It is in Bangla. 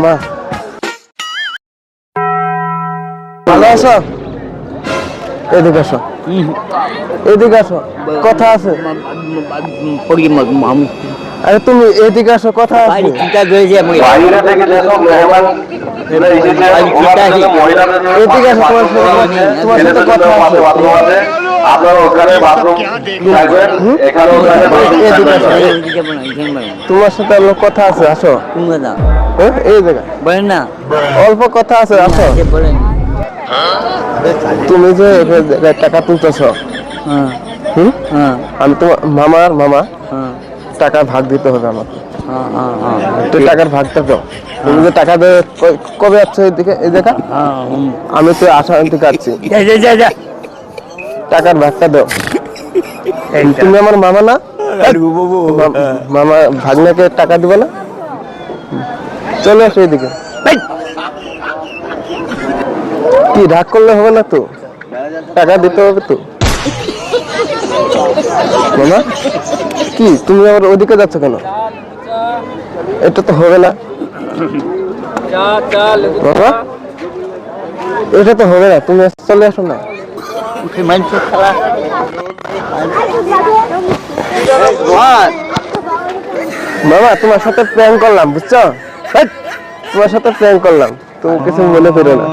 মা ভালো আছো? এদিকে আসো, এদিকে আসো, কথা আছে। আরে তুমি এদিকে আসো, কথা আছে। এদিকে আসো, তোমার সাথে কথা আছে। আপনার ওখানে বাথরুম এখানে তোমার সাথে আমার কথা আছে, আসো। এই জায়গা বলেন না, অল্প কথা আছে, আসো। বলেন। তুমি যে টাকা তুলতেছ, আমি তোমার মামার মামা, টাকার ভাগ দিতে হবে আমাকে। তো টাকার ভাগটা দাও। তুমি যে টাকা দেবে, কবে যাচ্ছ এদিকে? এই দেখা, আমি তো আসাম থেকে আসছি। টাকার ভাগটা দাও। তুমি আমার মামা না? মামা ভাগ্নাকে টাকা দিবে না? চলে আসো এদিকে। কি রাগ করলে হবে না তো? টাকা দিতে হবে তো। মামা কি তুমি আবার ওদিকে যাচ্ছ কেন? এটা তো হবে না বাবা, এটা তো হবে না। তুমি চলে আসো না। মামা তোমার সাথে প্র্যাঙ্ক করলাম, বুঝছো? তোমার সাথে প্র্যাঙ্ক করলাম, তুমি কিছু মনে করো না।